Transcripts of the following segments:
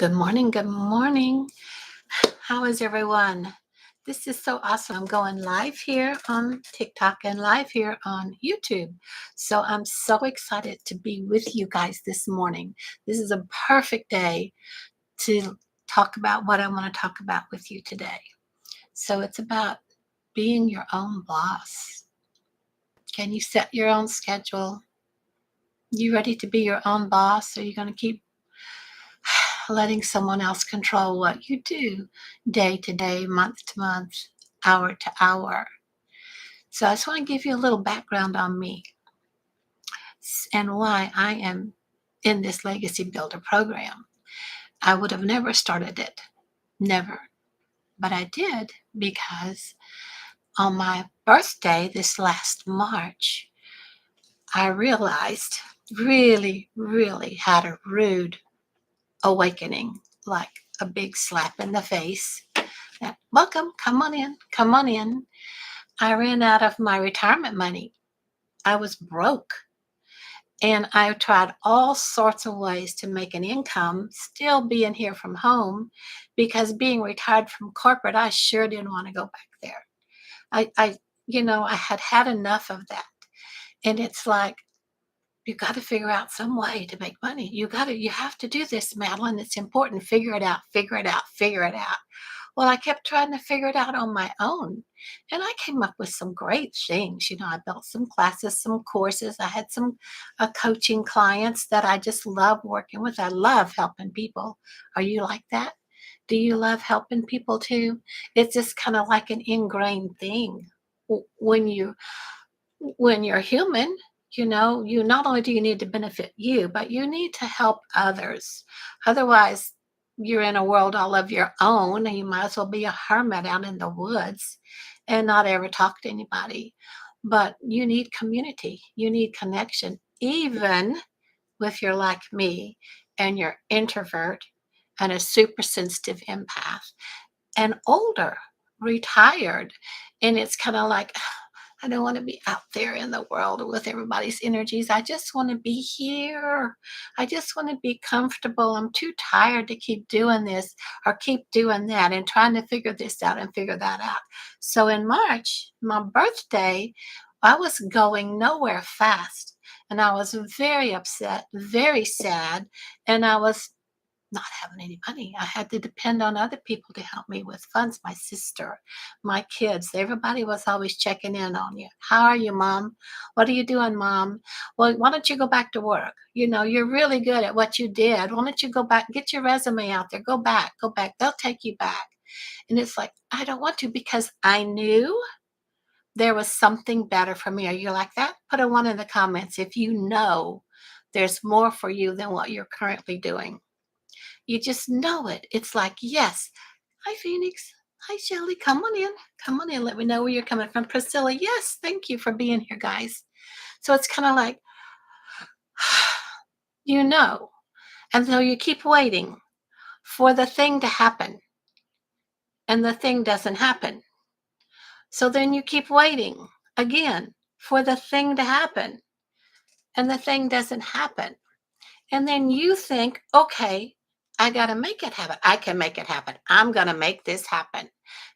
Good morning. Good morning. How is everyone? This is so awesome. I'm going live here on TikTok and live here on YouTube. So I'm so excited to be with you guys this morning. This is a perfect day to talk about what I want to talk about with you today. So it's about being your own boss. Can you set your own schedule? You ready to be your own boss? Or are you going to keep letting someone else control what you do day to day, month to month, hour to hour? So I just want to give you a little background on me and why I am in this Legacy Builder program. I would have never started it, never. But I did because on my birthday this last March, I realized really had a rude awakening, like a big slap in the face. Welcome, come on in, come on in. I ran out of my retirement money. I was broke. And I tried all sorts of ways to make an income, still being here from home, because being retired from corporate, I sure didn't want to go back there. I had enough of that. And it's like, you got to figure out some way to make money. You have to do this, Madeline. It's important. Figure it out, figure it out, figure it out. Well, I kept trying to figure it out on my own. And I came up with some great things. I built some classes, some courses. I had some coaching clients that I just love working with. I love helping people. Are you like that? Do you love helping people too? It's just kind of like an ingrained thing. When you're human, you not only do you need to benefit you, but you need to help others. Otherwise, you're in a world all of your own, and you might as well be a hermit out in the woods and not ever talk to anybody. But you need community, you need connection, even if you're like me and you're introvert and a super sensitive empath and older, retired. And it's kind of like, I don't want to be out there in the world with everybody's energies. I just want to be here. I just want to be comfortable. I'm too tired to keep doing this or keep doing that and trying to figure this out and figure that out. So in March, my birthday, I was going nowhere fast. And I was very upset, very sad. And I was not having any money. I had to depend on other people to help me with funds. My sister, my kids, everybody was always checking in on you. How are you, Mom? What are you doing, Mom? Well, why don't you go back to work? You're really good at what you did. Why don't you go back, get your resume out there, go back. They'll take you back. And it's like, I don't want to, because I knew there was something better for me. Are you like that? Put a 1 in the comments if you know there's more for you than what you're currently doing. You just know it. It's like, yes. Hi, Phoenix. Hi, Shelly. Come on in. Come on in. Let me know where you're coming from. Priscilla, yes. Thank you for being here, guys. So it's kind of like, you know. And so you keep waiting for the thing to happen. And the thing doesn't happen. So then you keep waiting again for the thing to happen. And the thing doesn't happen. And then you think, okay, I got to make it happen. I can make it happen. I'm going to make this happen.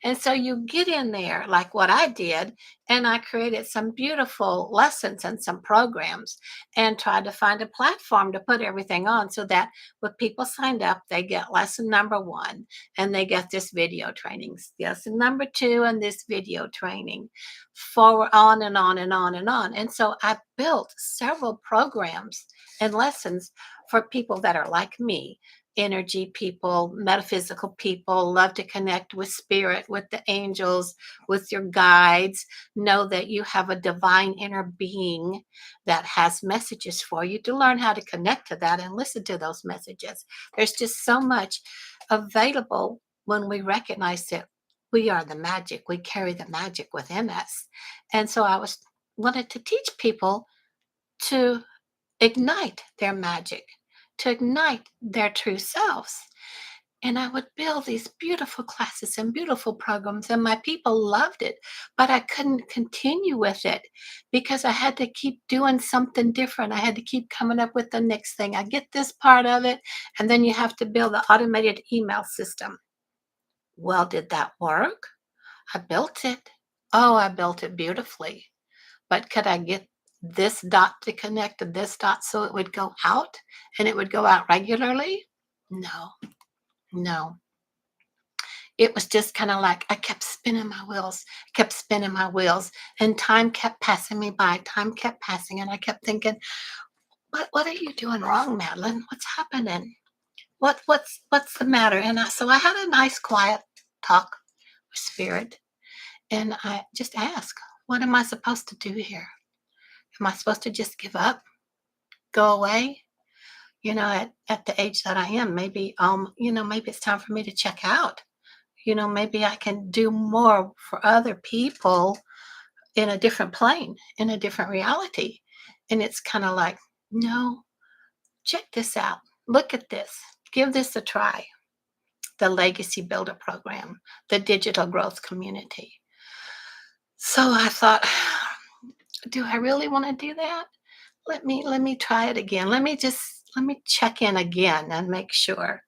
And so you get in there like what I did, and I created some beautiful lessons and some programs and tried to find a platform to put everything on so that when people signed up, they get lesson number 1 and they get this video training, lesson number 2 and this video training, forward on and on and on and on. And so I built several programs and lessons for people that are like me, energy people, metaphysical people, love to connect with spirit, with the angels, with your guides. Know that you have a divine inner being that has messages for you, to learn how to connect to that and listen to those messages. There's just so much available when we recognize that we are the magic. We carry the magic within us. And so I wanted to teach people to ignite their magic, to ignite their true selves. And I would build these beautiful classes and beautiful programs, and my people loved it, but I couldn't continue with it because I had to keep doing something different. I had to keep coming up with the next thing. I get this part of it, and then you have to build the automated email system. Well, did that work? I built it. Oh, I built it beautifully. But could I get this dot to connect to this dot so it would go out and it would go out regularly? No, no. It was just kind of like I kept spinning my wheels, kept spinning my wheels, and time kept passing me by. Time kept passing, and I kept thinking, "What are you doing wrong, Madeline? What's happening? What's the matter?" And so I had a nice, quiet talk with Spirit, and I just asked, "What am I supposed to do here? Am I supposed to just give up, go away?" At the age that I am, maybe maybe it's time for me to check out. Maybe I can do more for other people in a different plane, in a different reality. And it's kind of like, no, check this out. Look at this. Give this a try. The Legacy Builder Program, the digital growth community. So I thought, do I really want to do that? Let me try it again. Let me check in again and make sure.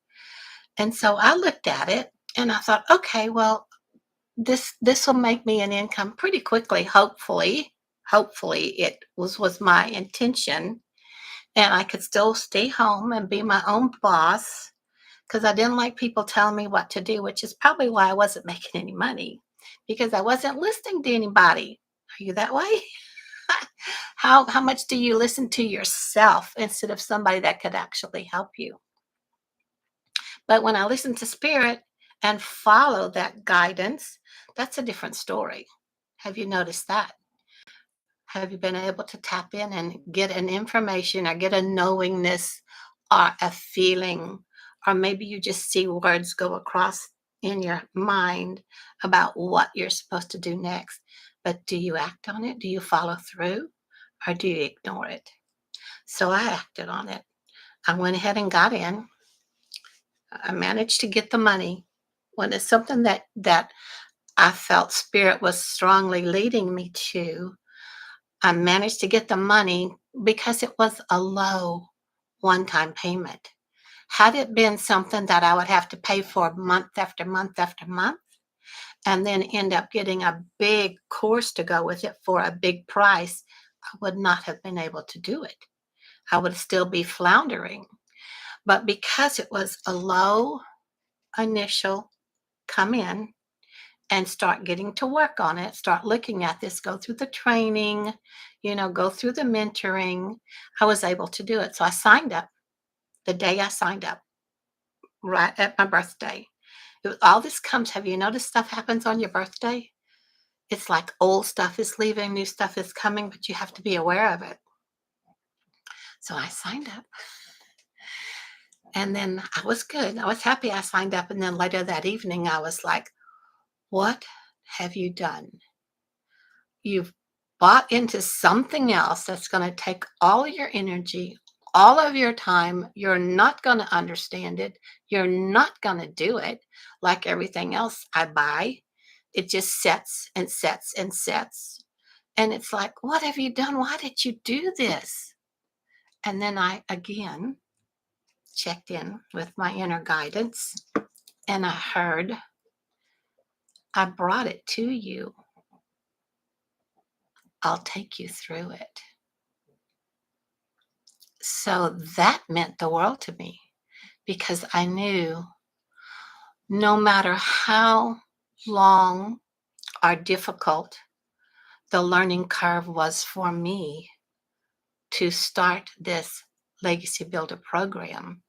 And so I looked at it and I thought, okay, well, this will make me an income pretty quickly, hopefully it was my intention, and I could still stay home and be my own boss because I didn't like people telling me what to do, which is probably why I wasn't making any money because I wasn't listening to anybody. Are you that way? How much do you listen to yourself instead of somebody that could actually help you? But when I listen to Spirit and follow that guidance, that's a different story. Have you noticed that? Have you been able to tap in and get an information or get a knowingness or a feeling? Or maybe you just see words go across in your mind about what you're supposed to do next. But do you act on it? Do you follow through? Or do you ignore it? So I acted on it. I went ahead and got in. I managed to get the money. When it's something that I felt Spirit was strongly leading me to, I managed to get the money because it was a low one-time payment. Had it been something that I would have to pay for month after month after month, and then end up getting a big course to go with it for a big price, I would not have been able to do it. I would still be floundering. But because it was a low initial come in and start getting to work on it, start looking at this, go through the training, go through the mentoring, I was able to do it. So I signed up the day I signed up, right at my birthday. All this comes, have you noticed stuff happens on your birthday? It's like old stuff is leaving, new stuff is coming, but you have to be aware of it. So I signed up. And then I was good. I was happy I signed up. And then later that evening, I was like, what have you done? You've bought into something else that's going to take all of your energy, all of your time. You're not going to understand it. You're not going to do it like everything else I buy. It just sets and sets and sets. And it's like, what have you done? Why did you do this? And then I again checked in with my inner guidance and I heard, I brought it to you. I'll take you through it. So that meant the world to me because I knew no matter how long or difficult the learning curve was for me to start this Legacy Builder program,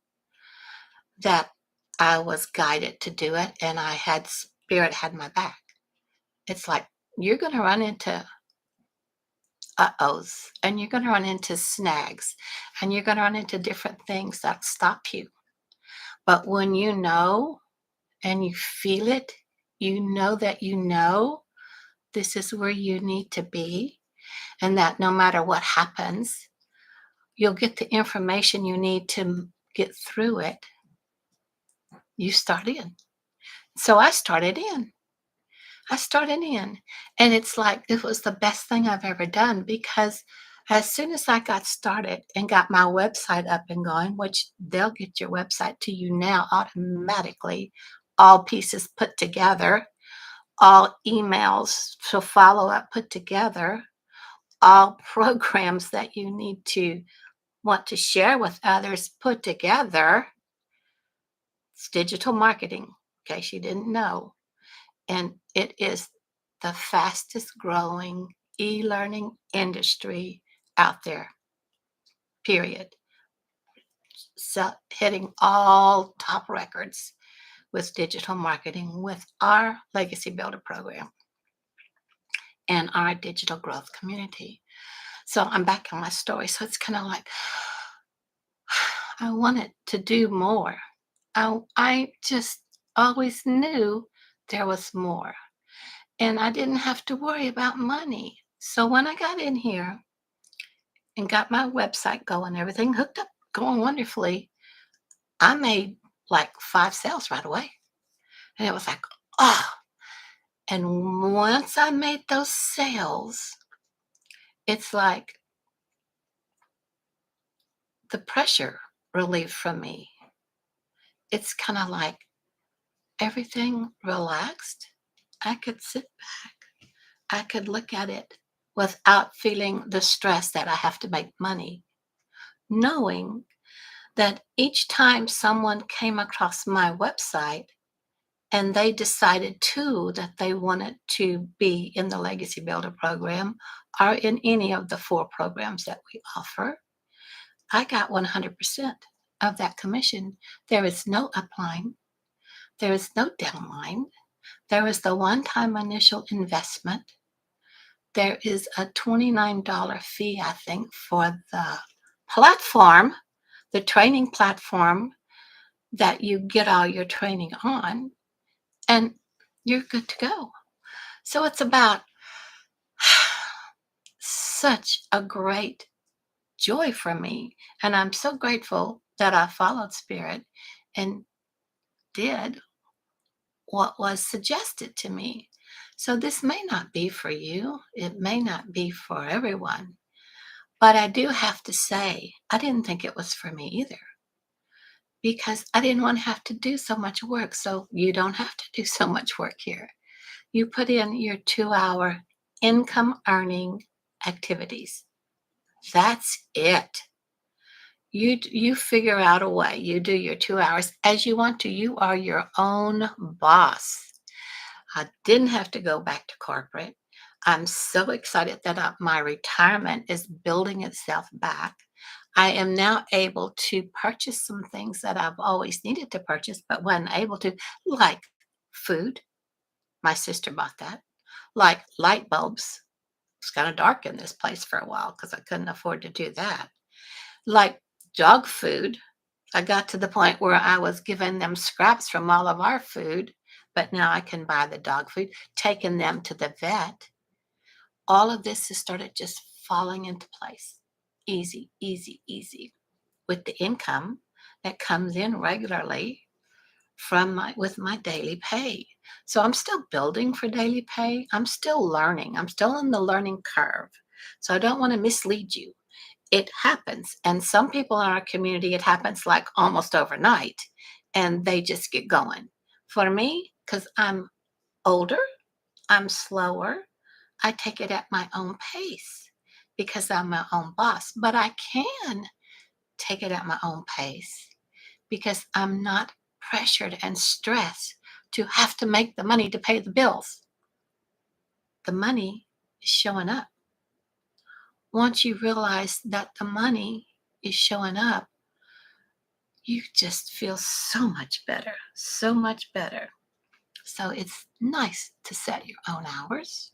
that I was guided to do it and I had Spirit had my back. It's like you're going to run into uh-ohs and you're going to run into snags and you're going to run into different things that stop you. But when you know and you feel it, you know that this is where you need to be, and that no matter what happens, you'll get the information you need to get through it. you start in. So I started in. I started in. And it's like it was the best thing I've ever done because as soon as I got started and got my website up and going, which they'll get your website to you now automatically, all pieces put together, all emails to follow up put together, all programs that you need to want to share with others put together. It's digital marketing, in case you didn't know. And it is the fastest growing e-learning industry out there, period. So hitting all top records with digital marketing with our Legacy Builder program and our digital growth community. So I'm back on my story. So it's kind of like I wanted to do more. I just always knew there was more. And I didn't have to worry about money. So when I got in here and got my website going, everything hooked up, going wonderfully, I made like 5 sales right away. And it was like, oh. And once I made those sales, it's like the pressure relieved from me. It's kind of like everything relaxed. I could sit back. I could look at it without feeling the stress that I have to make money, knowing that each time someone came across my website and they decided too that they wanted to be in the Legacy Builder program or in any of the 4 programs that we offer, I got 100% of that commission. There is no upline, there is no downline, there is the one time initial investment. There is a $29 fee, I think, for the platform, the training platform that you get all your training on, and you're good to go. So it's about such a great joy for me. And I'm so grateful that I followed Spirit and did what was suggested to me. So this may not be for you, it may not be for everyone, but I do have to say, I didn't think it was for me either because I didn't want to have to do so much work. So you don't have to do so much work here. You put in your 2-hour income earning activities. That's it. You figure out a way. You do your 2 hours as you want to. You are your own boss. I didn't have to go back to corporate. I'm so excited that my retirement is building itself back. I am now able to purchase some things that I've always needed to purchase, but wasn't able to, like food. My sister bought that. Like light bulbs. It's kind of dark in this place for a while because I couldn't afford to do that. Like dog food. I got to the point where I was giving them scraps from all of our food, but now I can buy the dog food, taking them to the vet. All of this has started just falling into place. Easy, easy, easy. With the income that comes in regularly from my daily pay. So I'm still building for daily pay. I'm still learning. I'm still in the learning curve. So I don't want to mislead you. It happens. And some people in our community, it happens like almost overnight and they just get going. For me, because I'm older, I'm slower, I take it at my own pace because I'm my own boss. But I can take it at my own pace because I'm not pressured and stressed to have to make the money to pay the bills. The money is showing up. Once you realize that the money is showing up, you just feel so much better, so much better. So it's nice to set your own hours,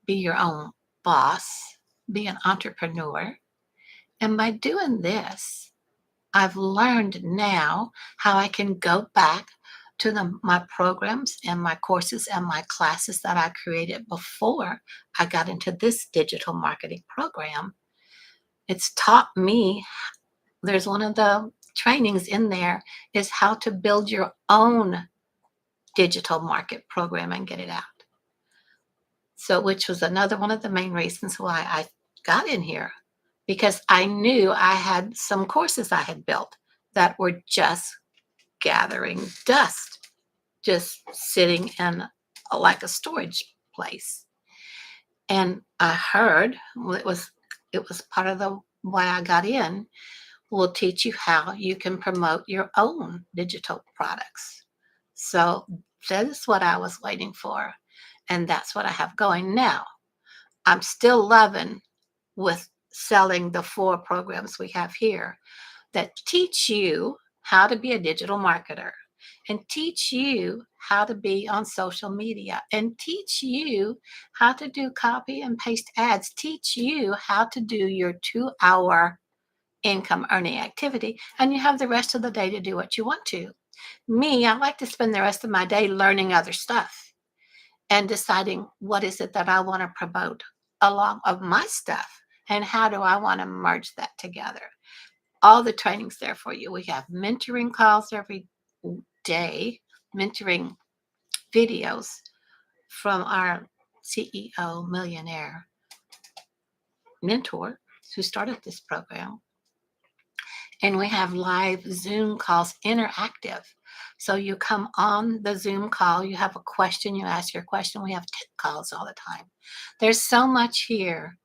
be your own boss, be an entrepreneur. And by doing this, I've learned now how I can go back to my programs and my courses and my classes that I created before I got into this digital marketing program. It's taught me, there's one of the trainings in there is how to build your own digital market program and get it out. So, which was another one of the main reasons why I got in here, because I knew I had some courses I had built that were just gathering dust, just sitting in like a storage place. And I heard, well, it was part of the why I got in. Will teach you how you can promote your own digital products. So that is what I was waiting for, and that's what I have going now. I'm still loving with selling the 4 programs we have here that teach you how to be a digital marketer and teach you how to be on social media and teach you how to do copy and paste ads, teach you how to do your 2-hour income earning activity, and you have the rest of the day to do what you want to. Me, I like to spend the rest of my day learning other stuff and deciding what is it that I want to promote along of my stuff and how do I want to merge that together. All the trainings there for you. We have mentoring calls every day, mentoring videos from our CEO millionaire mentor who started this program. And we have live Zoom calls, interactive. So you come on the Zoom call, you have a question, you ask your question. We have tech calls all the time. There's so much here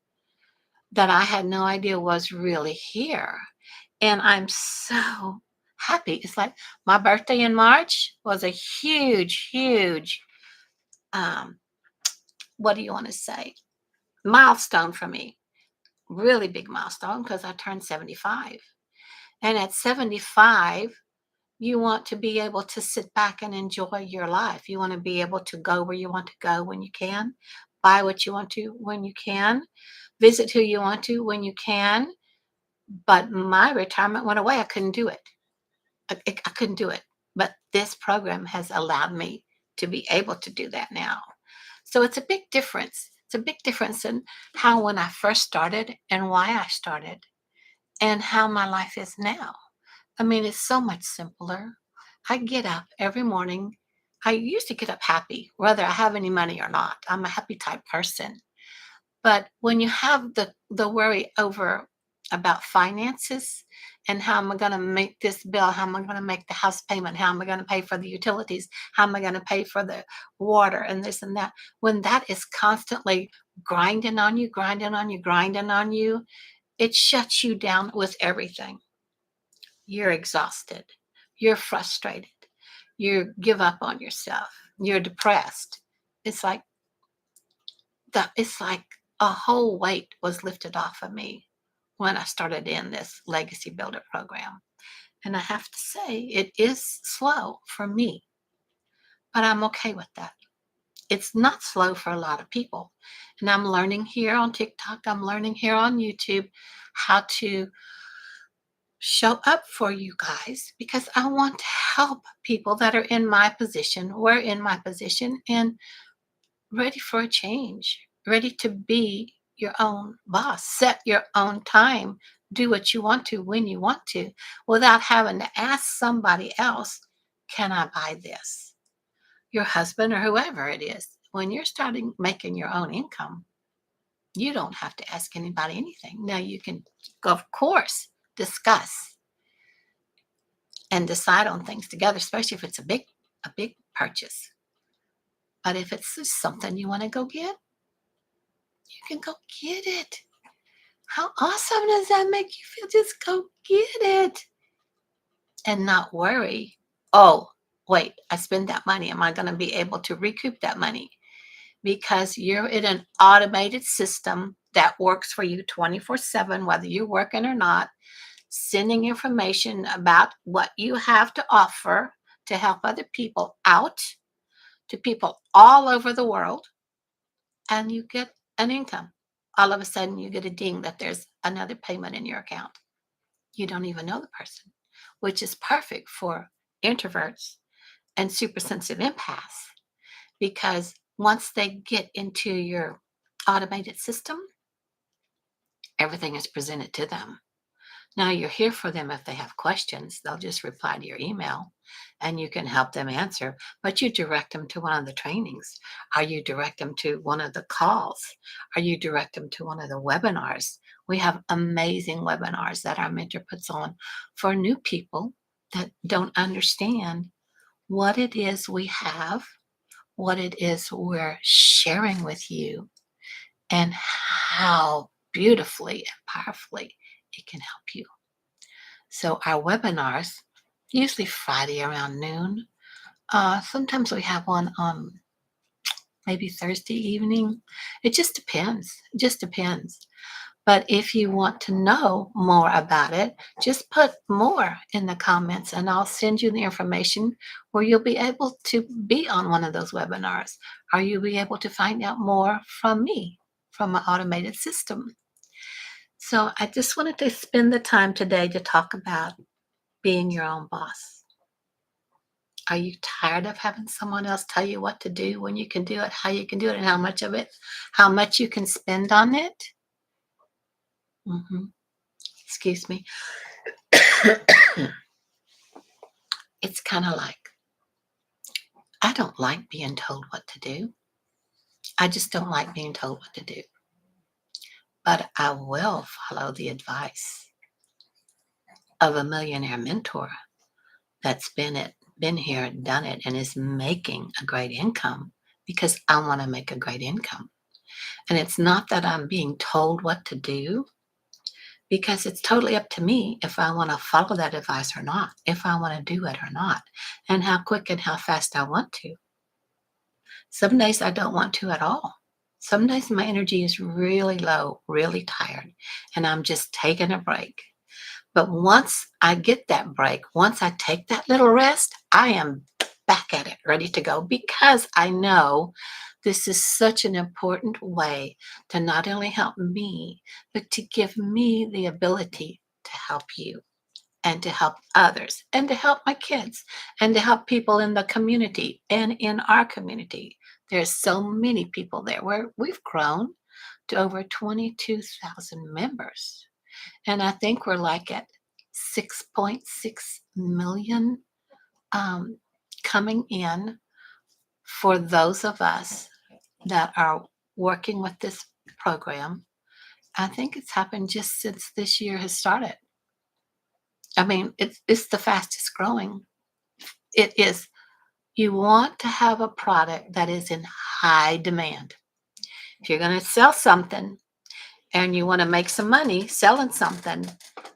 that I had no idea was really here. And I'm so happy. It's like my birthday in March was a huge, huge, um, what do you want to say? Milestone for me. Really big milestone because I turned 75. And at 75, you want to be able to sit back and enjoy your life. You want to be able to go where you want to go when you can, buy what you want to when you can, visit who you want to when you can. But my retirement went away. I couldn't do it. I couldn't do it. But this program has allowed me to be able to do that now. So it's a big difference. It's a big difference in how when I first started and why I started and how my life is now. I mean, it's so much simpler. I get up every morning. I used to get up happy, whether I have any money or not. I'm a happy type person. But when you have the worry over about finances and how am I going to make this bill, how am I going to make the house payment, how am I going to pay for the utilities, how am I going to pay for the water and this and that, when that is constantly grinding on you, grinding on you, grinding on you, it shuts you down with everything. You're exhausted. You're frustrated. You give up on yourself. You're depressed. It's like it's like a whole weight was lifted off of me when I started in this Legacy Builder program. And I have to say, it is slow for me, but I'm okay with that. It's not slow for a lot of people. And I'm learning here on TikTok, I'm learning here on YouTube how to show up for you guys because I want to help people that are in my position, we're in my position, and ready for a change, ready to be your own boss, set your own time, do what you want to when you want to without having to ask somebody else, can I buy this? Your husband or whoever it is. When you're starting making your own income, you don't have to ask anybody anything. Now you can, of course, discuss and decide on things together, especially if it's a big purchase. But if it's just something you want to go get, you can go get it. How awesome does that make you feel? Just go get it and not worry. Oh, wait, I spend that money. Am I going to be able to recoup that money? Because you're in an automated system that works for you 24/7, whether you're working or not, sending information about what you have to offer to help other people out to people all over the world, and you get an income. All of a sudden, you get a ding that there's another payment in your account. You don't even know the person, which is perfect for introverts and super sensitive empaths because once they get into your automated system, everything is presented to them. Now you're here for them if they have questions. They'll just reply to your email and you can help them answer, but you direct them to one of the trainings, or you direct them to one of the calls, or you direct them to one of the webinars. We have amazing webinars that our mentor puts on for new people that don't understand what it is we have, what it is we're sharing with you, and how beautifully and powerfully it can help you. So our webinars, usually Friday around noon. Sometimes we have one on maybe Thursday evening. It just depends. It just depends. But if you want to know more about it, just put more in the comments and I'll send you the information where you'll be able to be on one of those webinars, or you'll be able to find out more from me, from my automated system. So I just wanted to spend the time today to talk about being your own boss. Are you tired of having someone else tell you what to do, when you can do it, how you can do it, and how much of it, how much you can spend on it? Excuse me. It's kind of like, I don't like being told what to do. I just don't like being told what to do. But I will follow the advice of a millionaire mentor that's been here, done it, and is making a great income, because I want to make a great income. And it's not that I'm being told what to do, because it's totally up to me if I want to follow that advice or not, if I want to do it or not, and how quick and how fast I want to. Some days I don't want to at all. Some days my energy is really low, really tired, and I'm just taking a break. But once I get that break, once I take that little rest, I am back at it, ready to go, because I know this is such an important way to not only help me, but to give me the ability to help you and to help others and to help my kids and to help people in the community and in our community. There's so many people there where we've grown to over 22,000 members. And I think we're like at 6.6 million um, coming in for those of us that are working with this program. I think it's happened just since this year has started. I mean, it's the fastest growing. It is. You want to have a product that is in high demand. If you're going to sell something and you want to make some money selling something,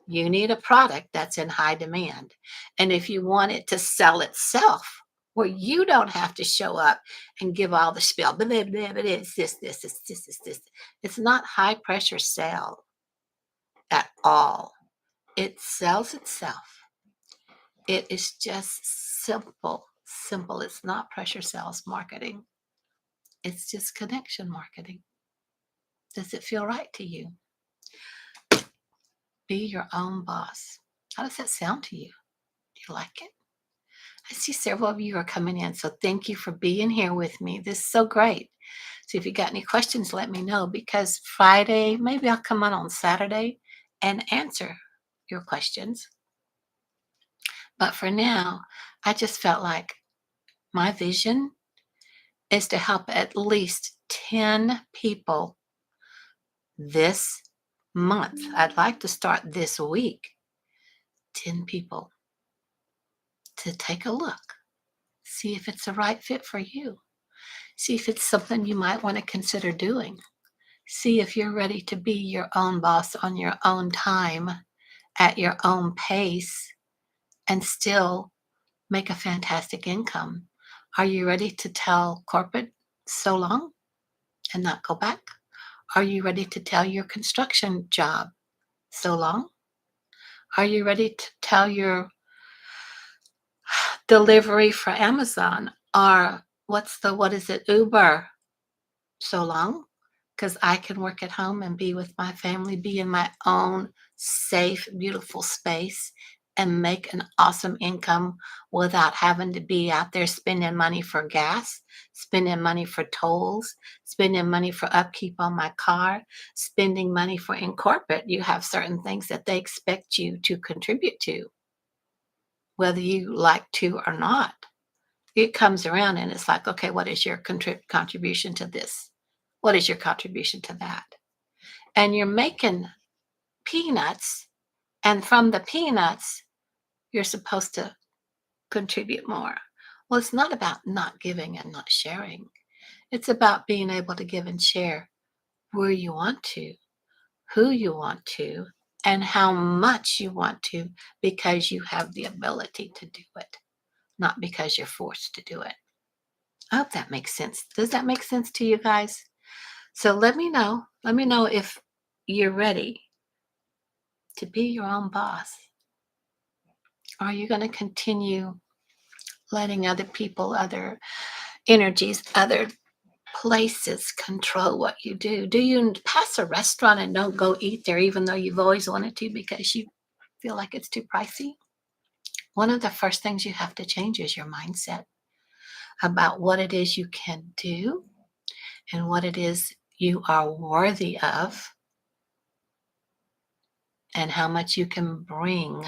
you need a product that's in high demand. And if you want it to sell itself, where you don't have to show up and give all the spiel, blah, blah, blah, blah, it's this. It's not high pressure sale at all. It sells itself. It is just simple. It's not pressure sales marketing. It's just connection marketing. Does it feel right to you? Be your own boss. How does that sound to you? Do you like it? I see several of you are coming in, so thank you for being here with me. This is so great. So if you got any questions, let me know, because Friday, maybe I'll come on Saturday and answer your questions. But for now, I just felt like my vision is to help at least 10 people this month. I'd like to start this week. 10 people to take a look, see if it's the right fit for you, see if it's something you might want to consider doing, see if you're ready to be your own boss on your own time, at your own pace, and still make a fantastic income. Are you ready to tell corporate so long and not go back? Are you ready to tell your construction job so long? Are you ready to tell your delivery for Amazon, or what is it, Uber, so long? Because I can work at home and be with my family, be in my own safe, beautiful space, and make an awesome income without having to be out there spending money for gas, spending money for tolls, spending money for upkeep on my car, spending money for in corporate. You have certain things that they expect you to contribute to, whether you like to or not. It comes around and it's like, okay, what is your contribution to this? What is your contribution to that? And you're making peanuts, and from the peanuts, you're supposed to contribute more. Well, it's not about not giving and not sharing. It's about being able to give and share where you want to, who you want to, and how much you want to because you have the ability to do it, not because you're forced to do it. I hope that makes sense. Does that make sense to you guys? So let me know. Let me know if you're ready to be your own boss. Are you going to continue letting other people, other energies, other places control what you do? Do you pass a restaurant and don't go eat there even though you've always wanted to because you feel like it's too pricey? One of the first things you have to change is your mindset about what it is you can do and what it is you are worthy of and how much you can bring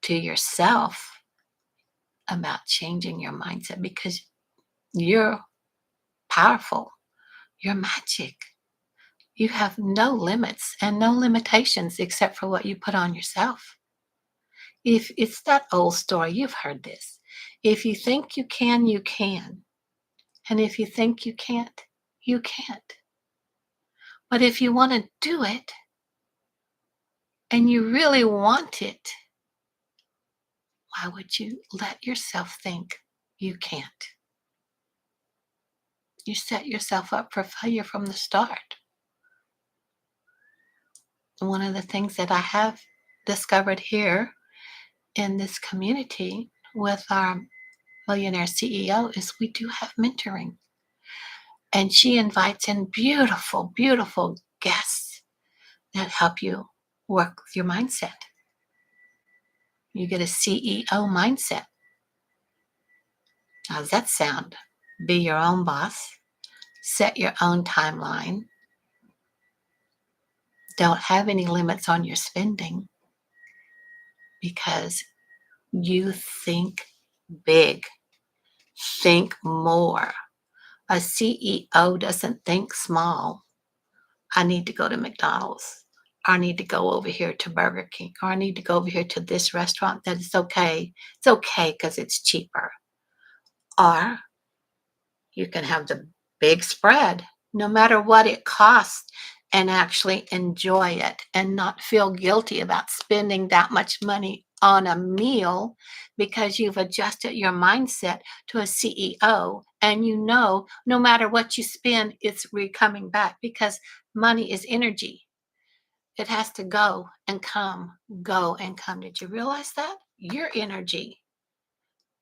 to yourself about changing your mindset, because you're powerful. You're magic. You have no limits and no limitations except for what you put on yourself. If it's that old story, you've heard this. If you think you can, you can. And if you think you can't, you can't. But if you want to do it and you really want it, why would you let yourself think you can't? You set yourself up for failure from the start. One of the things that I have discovered here in this community with our millionaire CEO is we do have mentoring. And she invites in beautiful, beautiful guests that help you work with your mindset. You get a CEO mindset. How does that sound? Be your own boss, set your own timeline, don't have any limits on your spending because you think big, think more. A CEO doesn't think small. I need to go to McDonald's. I need to go over here to Burger King. Or I need to go over here to this restaurant that is okay. It's okay because it's cheaper. Or you can have the big spread, no matter what it costs, and actually enjoy it and not feel guilty about spending that much money on a meal because you've adjusted your mindset to a CEO, and you know no matter what you spend, it's coming back because money is energy. It has to go and come, go and come. Did you realize that? Your energy.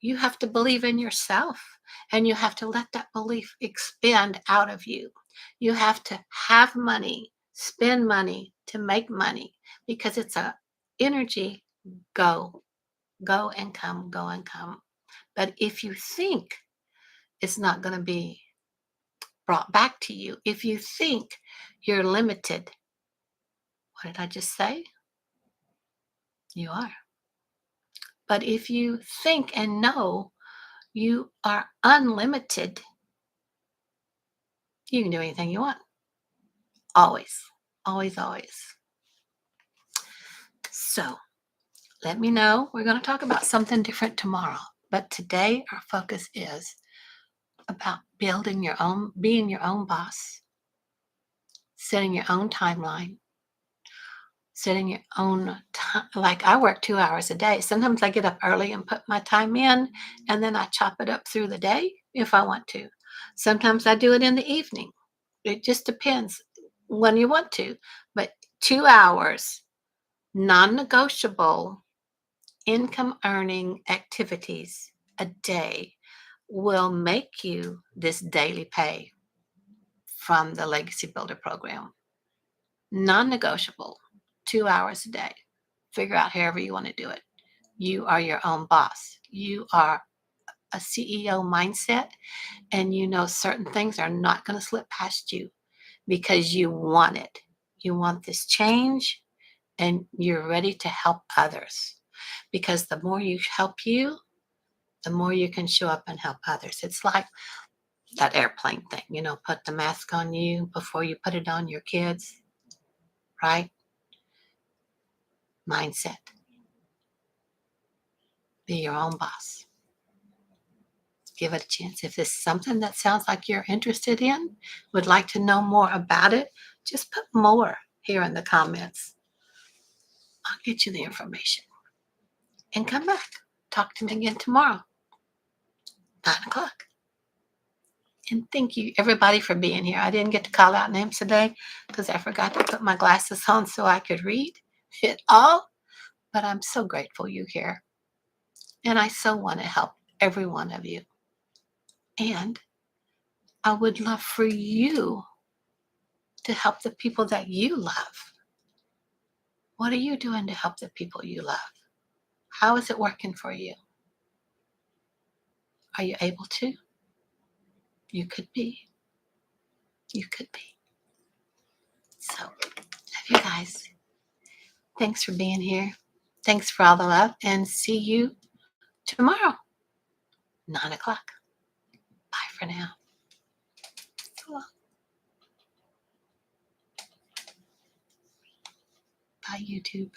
You have to believe in yourself, and you have to let that belief expand out of you. You have to have money, spend money to make money because it's a energy. Go, go and come, go and come. But if you think it's not going to be brought back to you, if you think you're limited, what did I just say? You are. But if you think and know you are unlimited, you can do anything you want. Always, always, always. So let me know. We're going to talk about something different tomorrow. But today, our focus is about building your own, being your own boss, setting your own timeline, setting your own time. Like I work 2 hours a day. Sometimes I get up early and put my time in, and then I chop it up through the day if I want to. Sometimes I do it in the evening. It just depends when you want to. But 2 hours, non-negotiable income earning activities a day will make you this daily pay from the Legacy Builder program. Non-negotiable, 2 hours a day. Figure out however you want to do it. You are your own boss. You are a CEO mindset, and you know certain things are not going to slip past you because you want it. You want this change, and you're ready to help others. Because the more you help you, the more you can show up and help others. It's like that airplane thing, put the mask on you before you put it on your kids, right? Mindset. Be your own boss. Give it a chance. If this is something that sounds like you're interested in, would like to know more about it, just put more here in the comments. I'll get you the information. And come back. Talk to me again tomorrow, 9 o'clock. And thank you, everybody, for being here. I didn't get to call out names today because I forgot to put my glasses on so I could read it all. But I'm so grateful you're here. And I so want to help every one of you. And I would love for you to help the people that you love. What are you doing to help the people you love? How is it working for you? Are you able to? You could be. You could be. So, love you guys. Thanks for being here. Thanks for all the love, and see you tomorrow, 9 o'clock. Bye for now. Bye, YouTube.